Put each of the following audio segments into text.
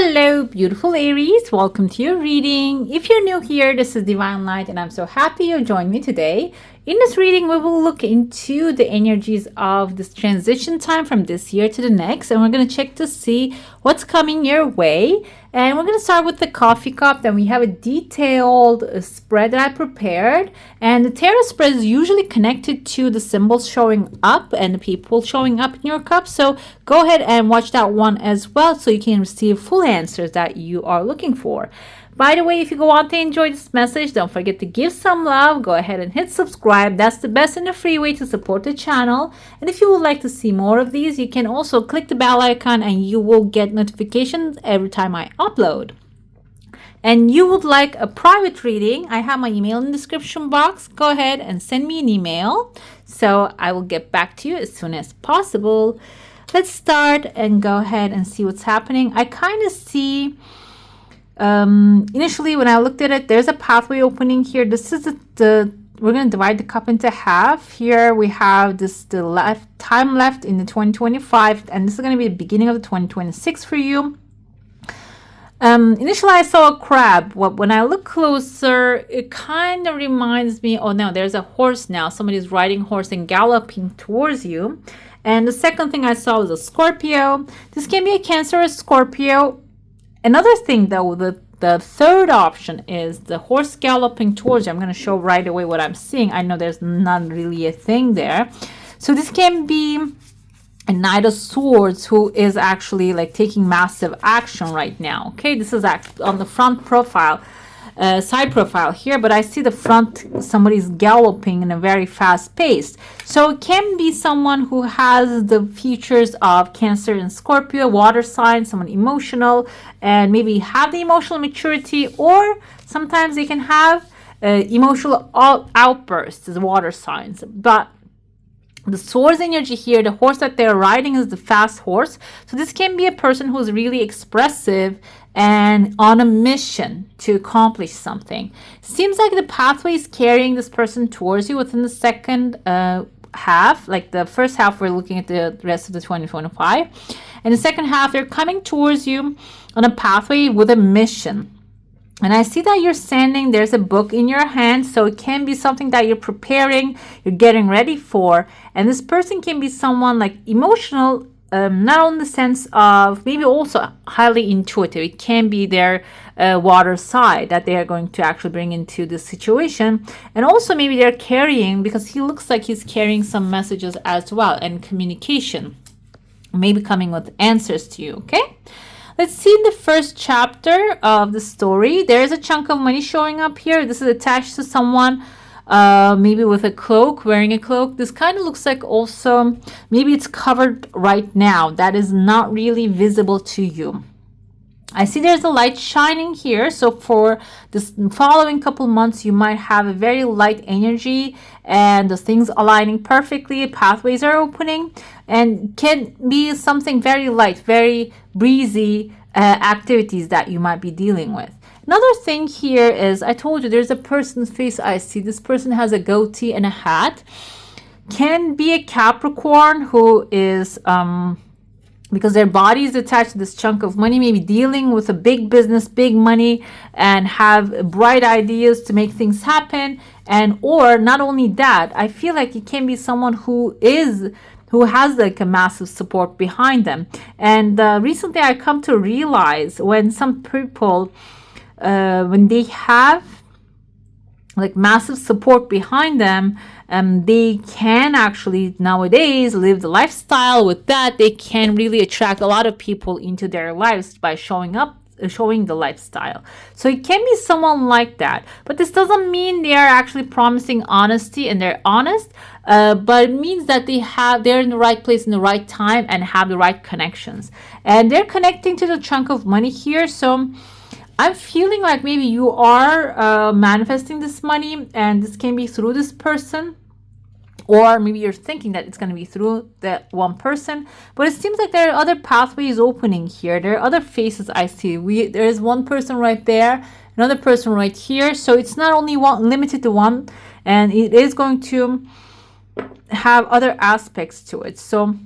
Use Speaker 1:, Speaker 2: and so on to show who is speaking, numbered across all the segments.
Speaker 1: Hello, beautiful Aries. Welcome to your reading. If you're new here, this is Divine Light, and I'm so happy you joined me today. In this reading, we will look into the energies of this transition time from this year to the next, and we're going to check to see what's coming your way. And we're going to start with the coffee cup. Then we have a detailed spread that I prepared, and the tarot spread is usually connected to the symbols showing up and the people showing up in your cup. So go ahead and watch that one as well so you can receive full answers that you are looking for. By the way, if you go on to enjoy this message, don't forget to give some love. Go ahead and hit subscribe. That's the best and the free way to support the channel. And if you would like to see more of these, you can also click the bell icon and you will get notifications every time I upload. And you would like a private reading, I have my email in the description box. Go ahead and send me an email. So I will get back to you as soon as possible. Let's start and go ahead and see what's happening. I kind of see... initially when I looked at it, there's a pathway opening here. This is we're going to divide the cup into half. Here we have the time left in the 2025, and this is going to be the beginning of the 2026 for you. Initially I saw a crab. When I look closer, it kind of reminds me, oh no, there's a horse now. Somebody's riding a horse and galloping towards you. And the second thing I saw was a Scorpio. This can be a Cancer or Scorpio. Another thing though, the third option is the horse galloping towards you. I'm going to show right away what I'm seeing. I know there's not really a thing there. So this can be a Knight of Swords who is actually like taking massive action right now. Okay, this is on the front profile, side profile here, but I see the front, somebody's galloping in a very fast pace. So it can be someone who has the features of Cancer and Scorpio, water sign, someone emotional, and maybe have the emotional maturity, or sometimes they can have emotional outbursts as water signs. But the swords energy here, the horse that they're riding is the fast horse. So this can be a person who's really expressive and on a mission to accomplish something. Seems like the pathway is carrying this person towards you within the second half. Like the first half, we're looking at the rest of the 2025. And the second half, they're coming towards you on a pathway with a mission. And I see that you're standing, there's a book in your hand, so it can be something that you're preparing, you're getting ready for. And this person can be someone like emotional, not on the sense of, maybe also highly intuitive. It can be their water side that they are going to actually bring into this situation. And also maybe they're carrying, because he looks like he's carrying some messages as well, and communication. Maybe coming with answers to you, okay? Let's see the first chapter of the story. There's a chunk of money showing up here. This is attached to someone, maybe with a cloak, wearing a cloak. This kind of looks like also, maybe it's covered right now. That is not really visible to you. I see there's a light shining here. So for this following couple months, you might have a very light energy and the things aligning perfectly. Pathways are opening and can be something very light, very breezy activities that you might be dealing with. Another thing here is, I told you there's a person's face I see. This person has a goatee and a hat. Can be a Capricorn who is... because their body is attached to this chunk of money, maybe dealing with a big business, big money, and have bright ideas to make things happen. And or not only that, I feel like it can be someone who has like a massive support behind them. And recently I come to realize when some people, when they have like massive support behind them, they can actually nowadays live the lifestyle. With that, they can really attract a lot of people into their lives by showing the lifestyle. So it can be someone like that, but this doesn't mean they are actually promising honesty and they're honest, but it means that they're in the right place in the right time and have the right connections, and they're connecting to the chunk of money here. So I'm feeling like maybe you are manifesting this money, and this can be through this person, or maybe you're thinking that it's going to be through that one person. But it seems like there are other pathways opening here. There are other faces I see. There is one person right there, another person right here. So it's not only limited to one, and it is going to have other aspects to it. So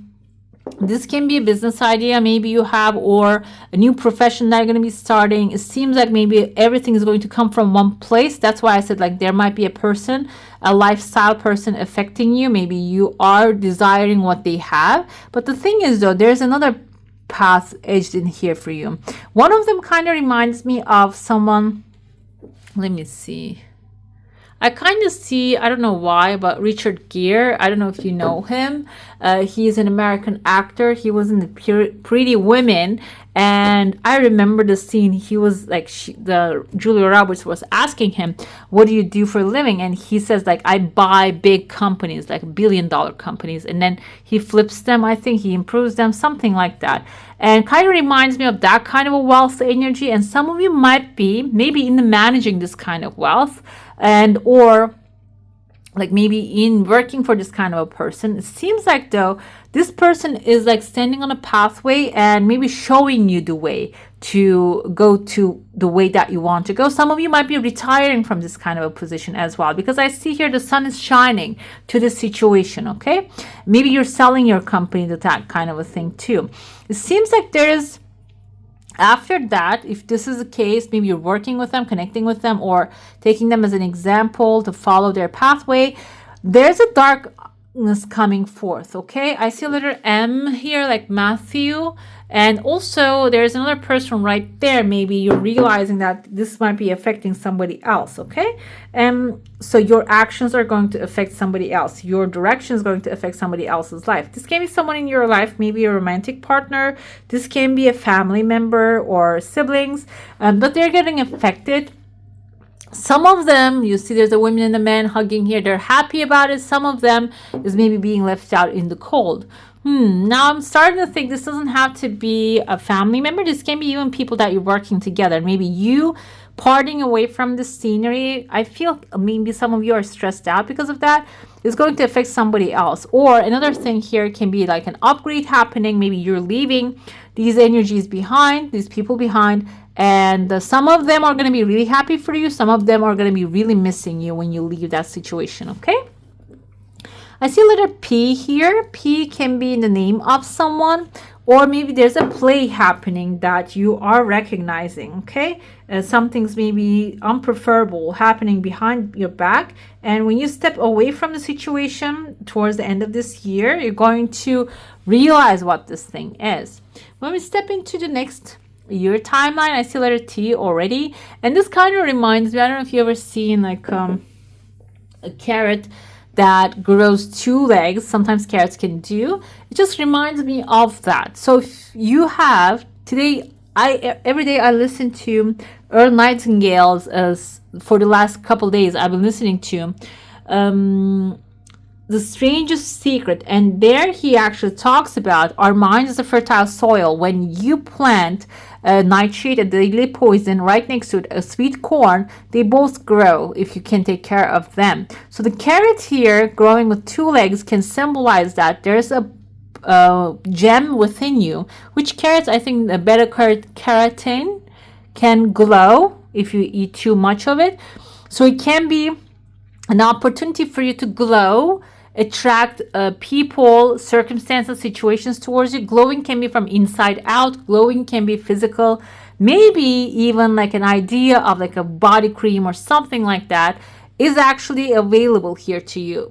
Speaker 1: This can be a business idea maybe you have, or a new profession that you're going to be starting. It seems like maybe everything is going to come from one place. That's why I said like there might be a person, a lifestyle person affecting you. Maybe you are desiring what they have. But the thing is though, there's another path edged in here for you. One of them kind of reminds me of someone. Let me see. I kind of see, I don't know why, but Richard Gere. I don't know if you know him. He's an American actor. He was in the Pretty Women. And I remember the scene. He was like, the Julia Roberts was asking him, what do you do for a living? And he says like, I buy big companies, like billion-dollar companies. And then he flips them. I think he improves them, something like that. And kind of reminds me of that kind of a wealth energy. And some of you might be maybe in the managing this kind of wealth, and or like maybe in working for this kind of a person. It seems like though this person is like standing on a pathway and maybe showing you the way to go to the way that you want to go. Some of you might be retiring from this kind of a position as well, because I see here the sun is shining to this situation. Okay, maybe you're selling your company to that kind of a thing too. It seems like there is, after that, if this is the case, maybe you're working with them, connecting with them, or taking them as an example to follow their pathway. There's a darkness coming forth, okay? I see a letter M here, like Matthew. And also, there's another person right there. Maybe you're realizing that this might be affecting somebody else, okay? So your actions are going to affect somebody else. Your direction is going to affect somebody else's life. This can be someone in your life, maybe a romantic partner. This can be a family member or siblings, but they're getting affected. Some of them, you see there's a woman and a man hugging here. They're happy about it. Some of them is maybe being left out in the cold. Now I'm starting to think this doesn't have to be a family member. This can be even people that you're working together. Maybe you parting away from the scenery. I feel maybe some of you are stressed out because of that. It's going to affect somebody else. Or another thing here can be like an upgrade happening. Maybe you're leaving these energies behind, these people behind. And some of them are going to be really happy for you. Some of them are going to be really missing you when you leave that situation, okay? I see letter P here. P can be in the name of someone, or maybe there's a play happening that you are recognizing, okay? Something's maybe unpreferable happening behind your back. And when you step away from the situation towards the end of this year, you're going to realize what this thing is. When we step into the next year timeline, I see letter T already. And this kind of reminds me, I don't know if you ever seen like a carrot that grows two legs. Sometimes carrots can do. It just reminds me of that. So if you have today, every day I listen to Earl Nightingale's for the last couple days I've been listening to The Strangest Secret, and there he actually talks about our mind is a fertile soil. When you plant a nightshade, a deadly poison, right next to it, a sweet corn, they both grow if you can take care of them. So the carrot here growing with two legs can symbolize that there's a gem within you, which carrots, I think the beta carotene can glow if you eat too much of it. So it can be an opportunity for you to glow, attract people, circumstances, situations towards you. Glowing can be from inside out. Glowing can be physical. Maybe even like an idea of like a body cream or something like that is actually available here to you.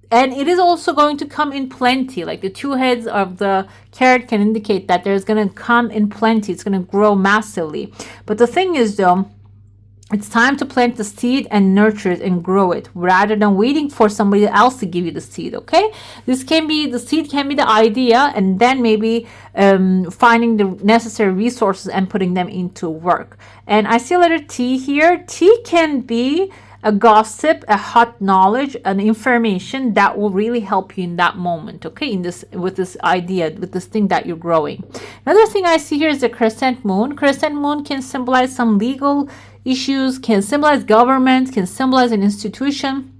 Speaker 1: And it is also going to come in plenty. Like the two heads of the carrot can indicate that there's going to come in plenty. It's going to grow massively. But the thing is though, it's time to plant the seed and nurture it and grow it rather than waiting for somebody else to give you the seed, okay? The seed can be the idea, and then maybe finding the necessary resources and putting them into work. And I see a letter T here. T can be a gossip, a hot knowledge, an information that will really help you in that moment, okay? With this idea, with this thing that you're growing. Another thing I see here is the crescent moon. Crescent moon can symbolize some legal issues, can symbolize government, can symbolize an institution.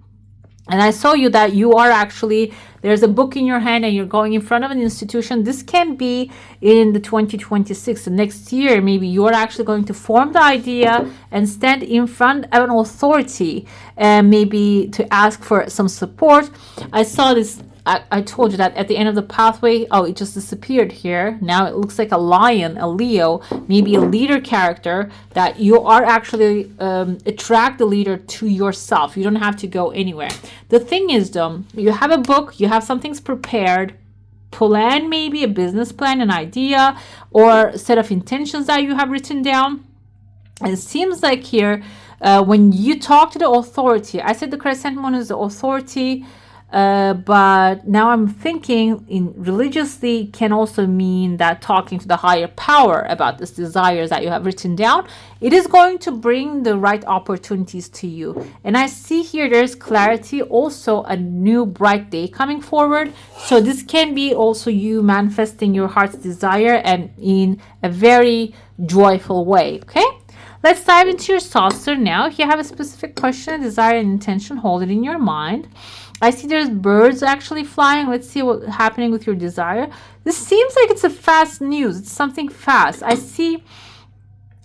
Speaker 1: And I saw you that you are actually, there's a book in your hand and you're going in front of an institution. This can be in the 2026, the next year. Maybe you're actually going to form the idea and stand in front of an authority and maybe to ask for some support. I saw this I told you that at the end of the pathway, oh, it just disappeared here. Now it looks like a lion, a Leo, maybe a leader character, that you are actually attract the leader to yourself. You don't have to go anywhere. The thing is, though, you have a book, you have some things prepared, plan, maybe a business plan, an idea, or a set of intentions that you have written down. And it seems like here, when you talk to the authority, I said the crescent moon is the authority, but now I'm thinking in religiously can also mean that talking to the higher power about this desires that you have written down, it is going to bring the right opportunities to you. And I see here there's clarity, also a new bright day coming forward. So this can be also you manifesting your heart's desire, and in a very joyful way. Okay, let's dive into your saucer now. If you have a specific question, desire, and intention, hold it in your mind. I see there's birds actually flying. Let's see what's happening with your desire. This seems like it's a fast news. It's something fast. I see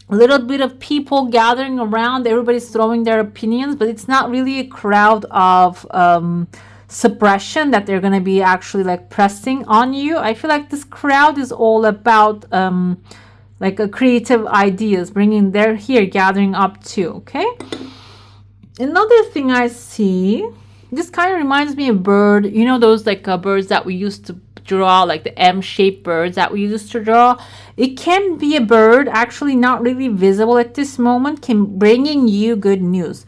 Speaker 1: a little bit of people gathering around. Everybody's throwing their opinions, but it's not really a crowd of suppression that they're going to be actually like pressing on you. I feel like this crowd is all about like a creative ideas, bringing their here, gathering up too. Okay. Another thing I see, this kind of reminds me of bird. You know those like birds that we used to draw, like the M-shaped birds that we used to draw. It can be a bird, actually not really visible at this moment, can bringing you good news.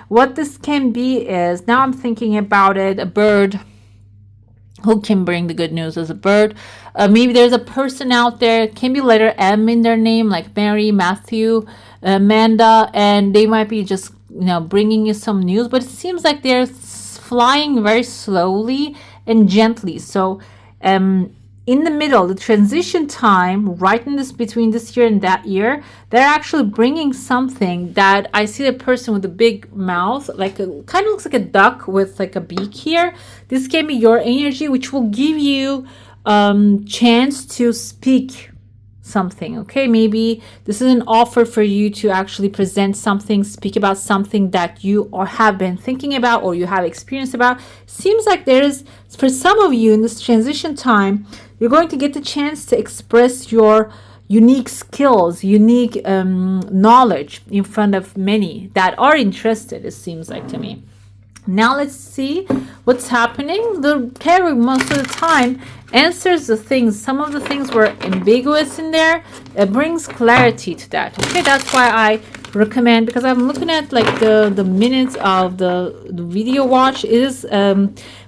Speaker 1: What this can be is, now I'm thinking about it, a bird who can bring the good news as a bird. Maybe there's a person out there, can be letter M in their name, like Mary, Matthew, Amanda, and they might be just, you know, bringing you some news, but it seems like they're flying very slowly and gently. So in the middle, the transition time, right in this between this year and that year, they're actually bringing something that I see a person with a big mouth, like a kind of looks like a duck with like a beak here. This can be your energy, which will give you chance to speak something. Okay, maybe this is an offer for you to actually present something, speak about something that you or have been thinking about or you have experience about. Seems like there is, for some of you in this transition time, you're going to get the chance to express your unique skills, unique knowledge in front of many that are interested, it seems like to me. Now let's see what's happening. The tarot most of the time answers the things. Some of the things were ambiguous in there. It brings clarity to that. Okay, that's why I recommend, because I'm looking at like the minutes of the video watch is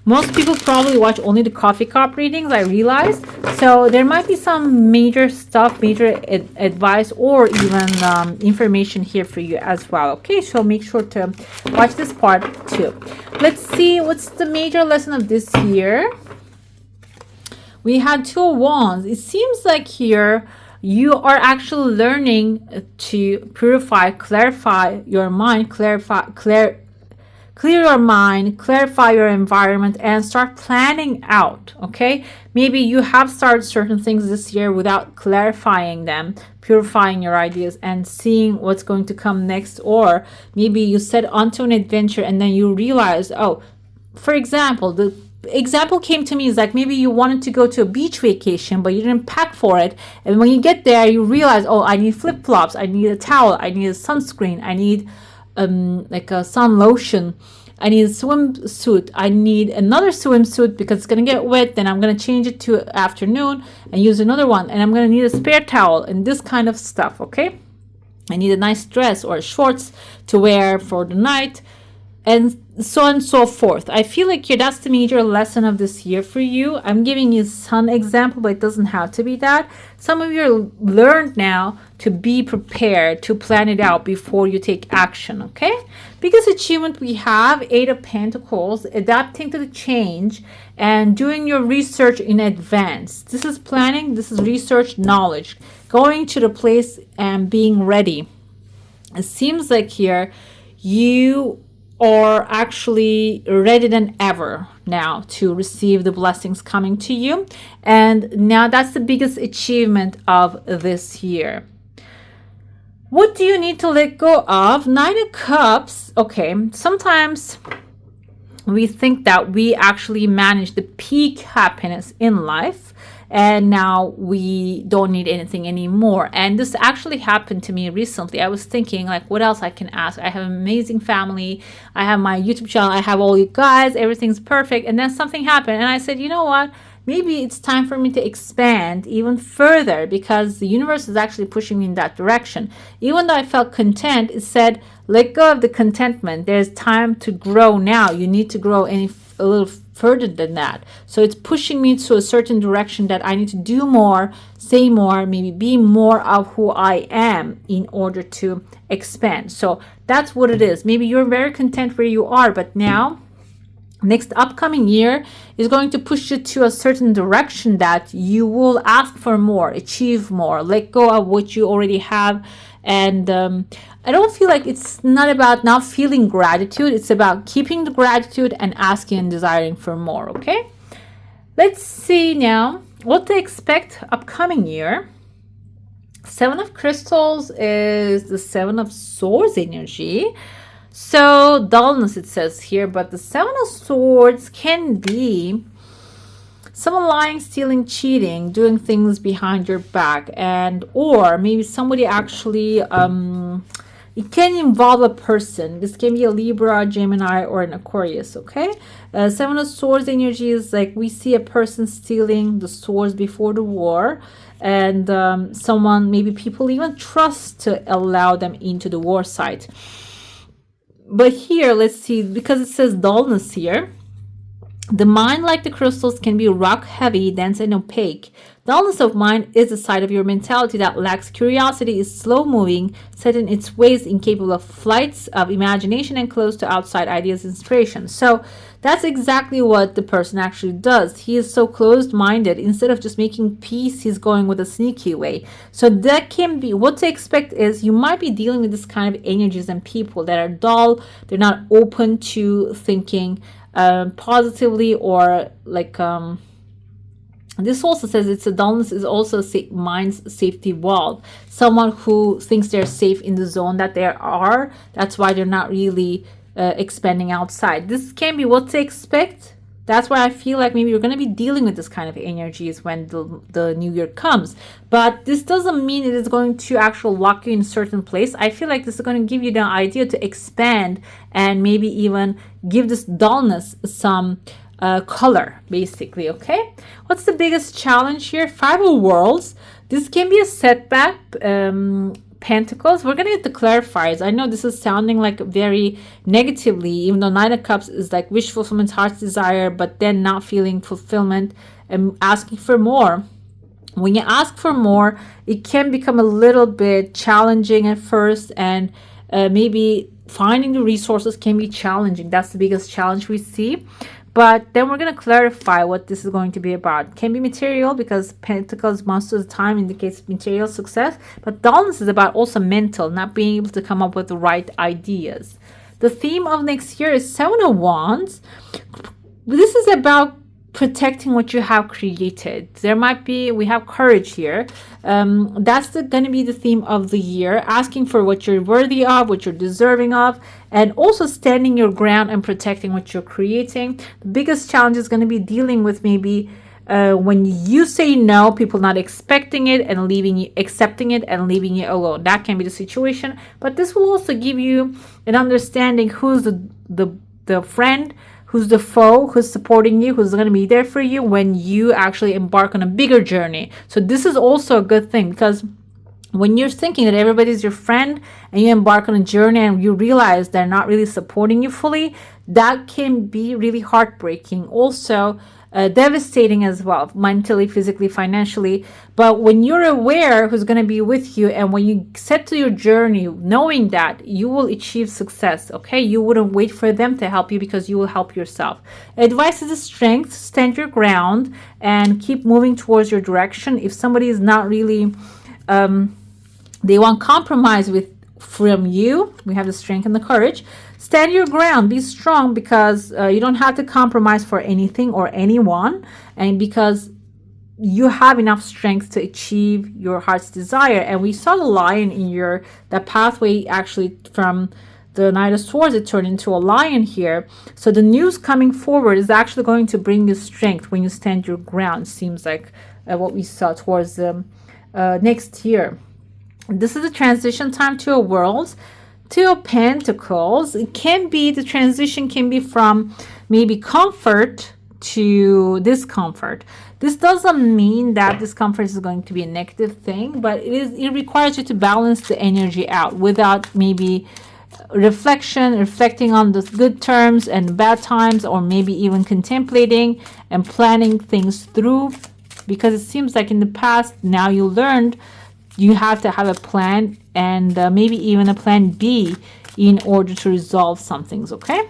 Speaker 1: most people probably watch only the coffee cup readings, I realized. So there might be some major stuff, major advice, or even information here for you as well. Okay, so make sure to watch this part too. Let's see what's the major lesson of this year. We had 2 of Wands. It seems like here you are actually learning to purify, clarify your mind, clear your mind, clarify your environment, and start planning out. Okay, maybe you have started certain things this year without clarifying them, purifying your ideas and seeing what's going to come next. Or maybe you set onto an adventure and then you realize, oh, for example, the example came to me is like maybe you wanted to go to a beach vacation but you didn't pack for it, and when you get there you realize, oh, I need flip-flops, I need a towel, I need a sunscreen, I need like a sun lotion, I need a swimsuit, I need another swimsuit because it's gonna get wet, then I'm gonna change it to afternoon and use another one, and I'm gonna need a spare towel and this kind of stuff. Okay, I need a nice dress or shorts to wear for the night, and so on and so forth. I feel like that's the major lesson of this year for you. I'm giving you some example, but it doesn't have to be that. Some of you are learned now to be prepared, to plan it out before you take action. Okay, biggest achievement we have, 8 of Pentacles, adapting to the change and doing your research in advance. This is planning, this is research, knowledge, going to the place and being ready. It seems like here you are actually ready than ever now to receive the blessings coming to you. And now that's the biggest achievement of this year. What do you need to let go of? 9 of Cups. Okay, sometimes we think that we actually manage the peak happiness in life, and now we don't need anything anymore. And this actually happened to me recently. I was thinking, like, what else I can ask? I have an amazing family, I have my YouTube channel, I have all you guys, everything's perfect. And then something happened, and I said, you know what, maybe it's time for me to expand even further, because the universe is actually pushing me in that direction. Even though I felt content, it said, let go of the contentment. There's time to grow now. You need to grow a little further than that. So it's pushing me to a certain direction that I need to do more, say more, maybe be more of who I am in order to expand. So that's what it is. Maybe you're very content where you are, but now next upcoming year is going to push you to a certain direction that you will ask for more, achieve more, let go of what you already have. And I don't feel like it's not about not feeling gratitude. It's about keeping the gratitude and asking and desiring for more. Okay, let's see now what to expect upcoming year. Seven of Crystals is the Seven of Swords energy. So dullness, it says here, but the Seven of Swords can be someone lying, stealing, cheating, doing things behind your back, and or maybe somebody actually it can involve a person. This can be a Libra, Gemini, or an Aquarius. Okay, Seven of Swords energy is like we see a person stealing the swords before the war, and someone, maybe people even trust to allow them into the war site. But here, let's see, because it says dullness here, the mind, like the crystals, can be rock heavy, dense, and opaque. Dullness of mind is a side of your mentality that lacks curiosity, is slow moving, set in its ways, incapable of flights of imagination, and closed to outside ideas and inspiration. So that's exactly what the person actually does. He is so closed minded. Instead of just making peace, he's going with a sneaky way. So that can be what to expect. Is you might be dealing with this kind of energies and people that are dull, they're not open to thinking positively, or like this also says it's a dullness is also mind's safety wall. Someone who thinks they're safe in the zone that they are. That's why they're not really expanding outside. This can be what to expect. That's why I feel like maybe you're going to be dealing with this kind of energies when the new year comes. But this doesn't mean it is going to actually lock you in a certain place. I feel like this is going to give you the idea to expand and maybe even give this dullness some color, basically. Okay, what's the biggest challenge here? Five of Worlds. This can be a setback. Pentacles. We're gonna get the clarifiers. I know this is sounding like very negatively, even though Nine of Cups is like wish fulfillment, heart's desire, but then not feeling fulfillment and asking for more. When you ask for more, it can become a little bit challenging at first, and maybe finding the resources can be challenging. That's the biggest challenge we see. But then we're going to clarify what this is going to be about. It can be material, because Pentacles most of the time indicates material success. But dullness is about also mental, not being able to come up with the right ideas. The theme of next year is Seven of Wands. This is about protecting what you have created. There might be, we have courage here. That's going to be the theme of the year. Asking for what you're worthy of, what you're deserving of, and also standing your ground and protecting what you're creating. The biggest challenge is going to be dealing with maybe when you say no, people not expecting it and leaving you, accepting it and leaving you alone. That can be the situation. But this will also give you an understanding who's the friend, who's the foe, who's supporting you, who's going to be there for you when you actually embark on a bigger journey. So this is also a good thing, because when you're thinking that everybody's your friend and you embark on a journey and you realize they're not really supporting you fully, that can be really heartbreaking. Also, devastating as well, mentally, physically, financially. But when you're aware who's going to be with you, and when you set to your journey knowing that, you will achieve success. Okay, you wouldn't wait for them to help you, because you will help yourself. Advice is a strength. Stand your ground and keep moving towards your direction. If somebody is not really they want compromise from you, we have the strength and the courage. Stand your ground, be strong, because you don't have to compromise for anything or anyone, and because you have enough strength to achieve your heart's desire. And we saw the lion in the pathway actually from the Knight of Swords, it turned into a lion here. So the news coming forward is actually going to bring you strength when you stand your ground. Seems like what we saw towards the next year. This is a transition time to a world, to a pentacles. It can be, the transition can be from maybe comfort to discomfort. This doesn't mean that discomfort is going to be a negative thing, but it requires you to balance the energy out without maybe reflecting on the good terms and bad times, or maybe even contemplating and planning things through, because it seems like in the past, now you learned you have to have a plan, and maybe even a plan B in order to resolve some things. Okay,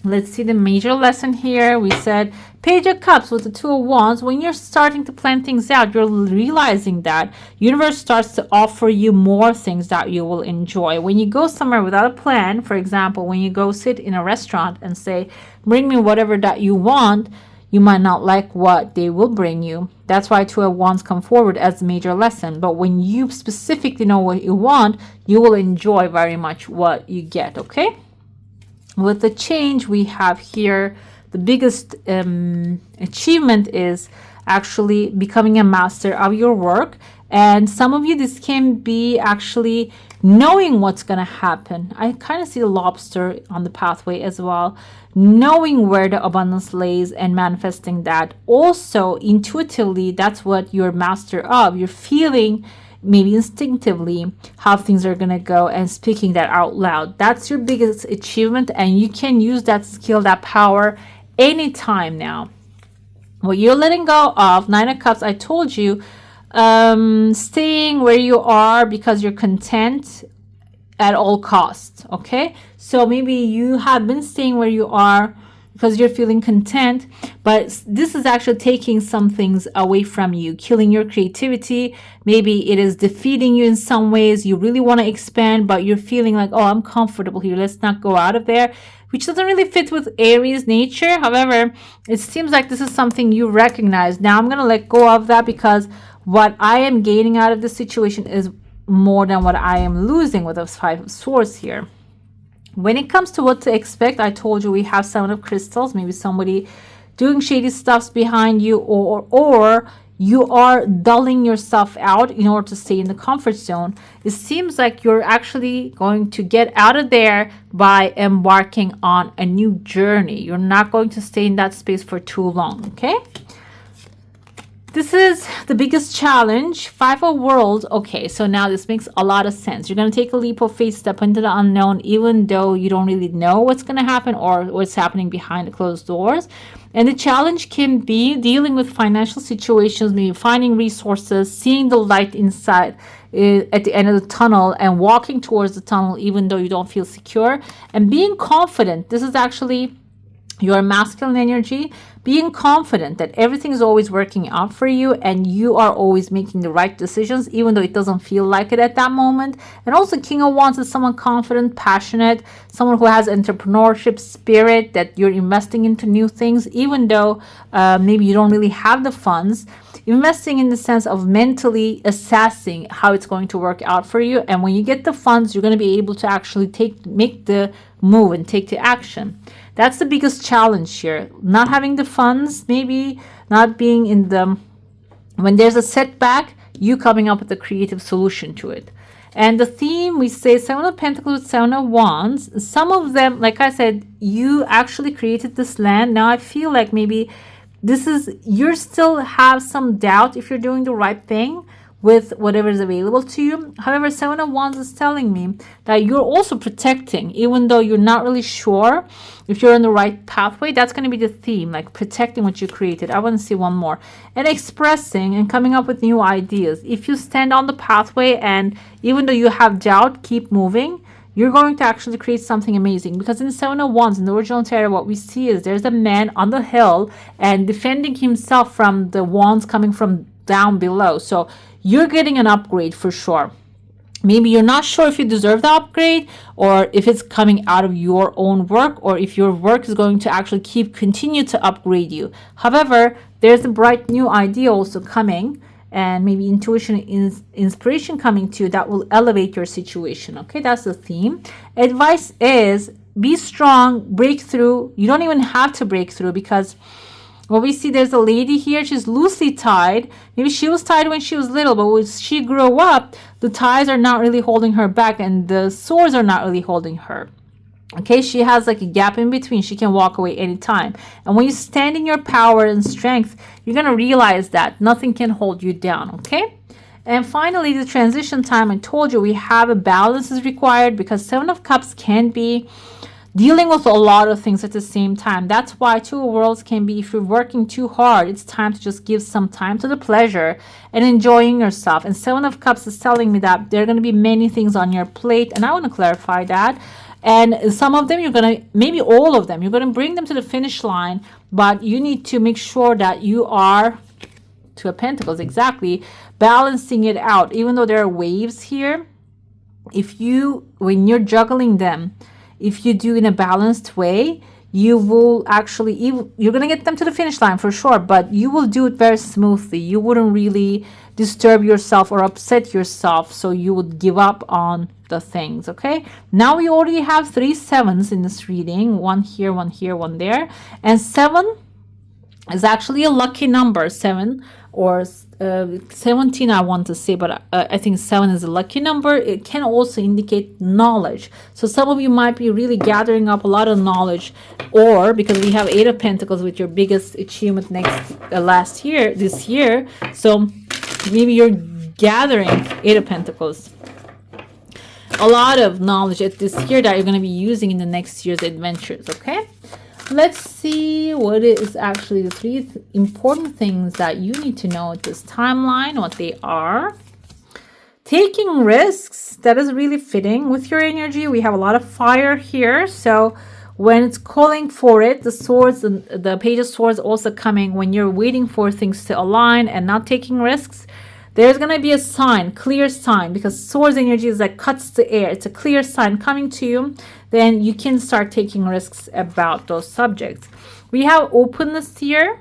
Speaker 1: let's see the major lesson here. We said Page of Cups with the Two of Wands. When you're starting to plan things out, you're realizing that universe starts to offer you more things that you will enjoy. When you go somewhere without a plan, for example, when you go sit in a restaurant and say, bring me whatever that you want, you might not like what they will bring you. That's why Two of Wands come forward as a major lesson. But when you specifically know what you want, you will enjoy very much what you get. Okay, with the change we have here, the biggest achievement is actually becoming a master of your work. And some of you, this can be actually knowing what's going to happen. I kind of see the lobster on the pathway as well, knowing where the abundance lays and manifesting that. Also, intuitively, that's what you're master of. You're feeling maybe instinctively how things are going to go and speaking that out loud. That's your biggest achievement, and you can use that skill, that power anytime now. What you're letting go of, Nine of Cups, I told you, staying where you are because you're content at all costs. Okay, so maybe you have been staying where you are because you're feeling content, but this is actually taking some things away from you, killing your creativity. Maybe it is defeating you in some ways. You really want to expand, but you're feeling like, oh, I'm comfortable here, let's not go out of there, which doesn't really fit with Aries nature. However, it seems like this is something you recognize. Now I'm going to let go of that, because what I am gaining out of this situation is more than what I am losing with those Five of Swords here. When it comes to what to expect, I told you we have Seven of Crystals. Maybe somebody doing shady stuffs behind you, or you are dulling yourself out in order to stay in the comfort zone. It seems like you're actually going to get out of there by embarking on a new journey. You're not going to stay in that space for too long, okay? This is the biggest challenge. Five of Worlds. Okay, so now this makes a lot of sense. You're going to take a leap of faith, step into the unknown, even though you don't really know what's going to happen or what's happening behind the closed doors. And the challenge can be dealing with financial situations, maybe finding resources, seeing the light inside at the end of the tunnel and walking towards the tunnel even though you don't feel secure, and being confident. This is actually your masculine energy, being confident that everything is always working out for you and you are always making the right decisions even though it doesn't feel like it at that moment. And also King of Wands is someone confident, passionate, someone who has entrepreneurship spirit, that you're investing into new things even though maybe you don't really have the funds. Investing in the sense of mentally assessing how it's going to work out for you, and when you get the funds, you're going to be able to actually make the move and take the action. That's the biggest challenge here. Not having the funds, maybe not being in the, when there's a setback, you coming up with a creative solution to it. And the theme, we say Seven of Pentacles with Seven of Wands. Some of them, like I said, you actually created this land. Now I feel like maybe this is, you still have some doubt if you're doing the right thing with whatever is available to you. However, Seven of Wands is telling me that you're also protecting, even though you're not really sure if you're on the right pathway. That's going to be the theme, like protecting what you created. I want to see one more. And expressing and coming up with new ideas. If you stand on the pathway and even though you have doubt, keep moving, you're going to actually create something amazing. Because in Seven of Wands, in the original tarot, what we see is there's a man on the hill and defending himself from the wands coming from down below. So you're getting an upgrade for sure. Maybe you're not sure if you deserve the upgrade, or if it's coming out of your own work, or if your work is going to actually continue to upgrade you. However, there's a bright new idea also coming, and maybe intuition, inspiration coming to you that will elevate your situation. Okay, that's the theme. Advice is be strong, break through. You don't even have to break through, because well, we see there's a lady here. She's loosely tied. Maybe she was tied when she was little, but when she grew up, the ties are not really holding her back, and the swords are not really holding her. Okay, she has like a gap in between. She can walk away anytime. And when you stand in your power and strength, you're going to realize that nothing can hold you down. Okay. And finally, the transition time. I told you we have a balance is required, because Seven of Cups can be dealing with a lot of things at the same time. That's why Two of Worlds can be, if you're working too hard, it's time to just give some time to the pleasure and enjoying yourself. And Seven of Cups is telling me that there are going to be many things on your plate, and I want to clarify that. And some of them you're going to, maybe all of them, you're going to bring them to the finish line, but you need to make sure that you are, Two of Pentacles, exactly, balancing it out. Even though there are waves here, if you, when you're juggling them, if you do in a balanced way, you will actually, you're going to get them to the finish line for sure, but you will do it very smoothly. You wouldn't really disturb yourself or upset yourself, so you would give up on the things. Okay, now we already have 3 sevens in this reading, one here, one there, and 7 is actually a lucky number. 7 or 17 I want to say, but I think 7 is a lucky number. It can also indicate knowledge, so some of you might be really gathering up a lot of knowledge, or because we have 8 of Pentacles with your biggest achievement this year, so maybe you're gathering 8 of Pentacles, a lot of knowledge at this year that you're going to be using in the next year's adventures. Okay, let's see what is actually the 3 important things that you need to know at this timeline, what they are. Taking risks, that is really fitting with your energy. We have a lot of fire here, so when it's calling for it, the swords and the Page of Swords also coming when you're waiting for things to align and not taking risks. There's going to be a sign, clear sign, because swords energy is like cuts the air. It's a clear sign coming to you. Then you can start taking risks about those subjects. We have openness here.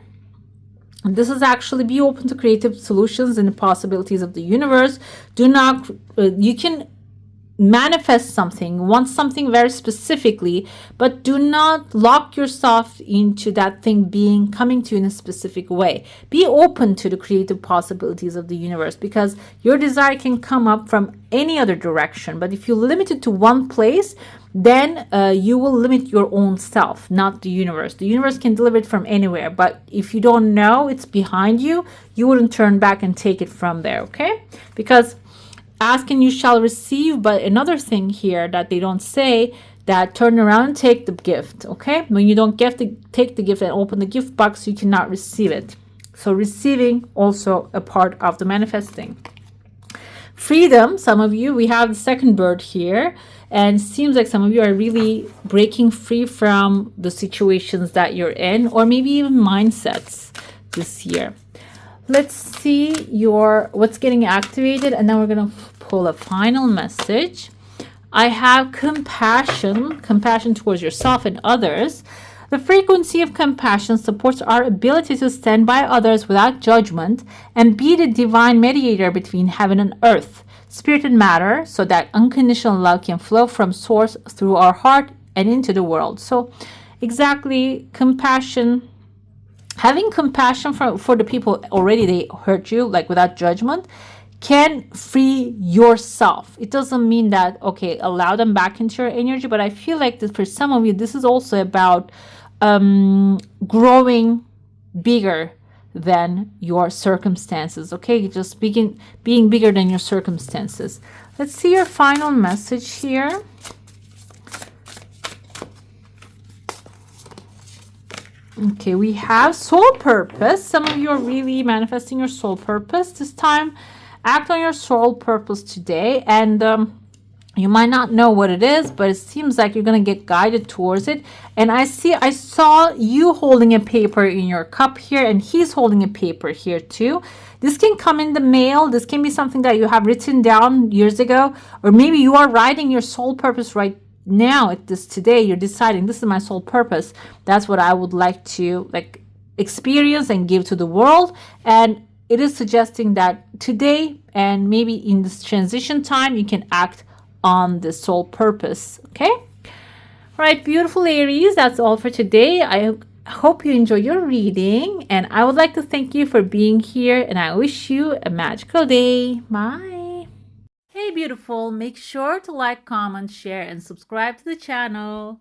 Speaker 1: This is actually be open to creative solutions and the possibilities of the universe. Do not, you can manifest something, want something very specifically, but do not lock yourself into that thing being coming to you in a specific way. Be open to the creative possibilities of the universe, because your desire can come up from any other direction. But if you limit it to one place, then you will limit your own self, not the universe. The universe can deliver it from anywhere, but if you don't know it's behind you, you wouldn't turn back and take it from there. Okay, because ask and you shall receive. But another thing here that they don't say, that turn around and take the gift. Okay, when you don't take the gift and open the gift box, you cannot receive it. So receiving also a part of the manifesting. Freedom, some of you, we have the second bird here, and it seems like some of you are really breaking free from the situations that you're in, or maybe even mindsets this year. Let's see what's getting activated, and then we're going to pull a final message. I have compassion towards yourself and others. The frequency of compassion supports our ability to stand by others without judgment and be the divine mediator between heaven and earth, spirit and matter, so that unconditional love can flow from source through our heart and into the world. So exactly, compassion. Having compassion for the people already they hurt you, like without judgment, can free yourself. It doesn't mean that, okay, allow them back into your energy, but I feel like that for some of you, this is also about growing bigger than your circumstances. Okay, just being bigger than your circumstances. Let's see your final message here. Okay, we have soul purpose. Some of you are really manifesting your soul purpose this time. Act on your soul purpose today, and you might not know what it is, but it seems like you're going to get guided towards it. And I saw you holding a paper in your cup here, and he's holding a paper here too. This can come in the mail. This can be something that you have written down years ago, or maybe you are writing your soul purpose right now at this today. You're deciding, this is my soul purpose. That's what I would like to experience and give to the world. And it is suggesting that today and maybe in this transition time, you can act on the soul purpose. Okay. All right, beautiful Aries. That's all for today. I hope you enjoy your reading, and I would like to thank you for being here, and I wish you a magical day. Bye. Hey, beautiful. Make sure to like, comment, share, and subscribe to the channel.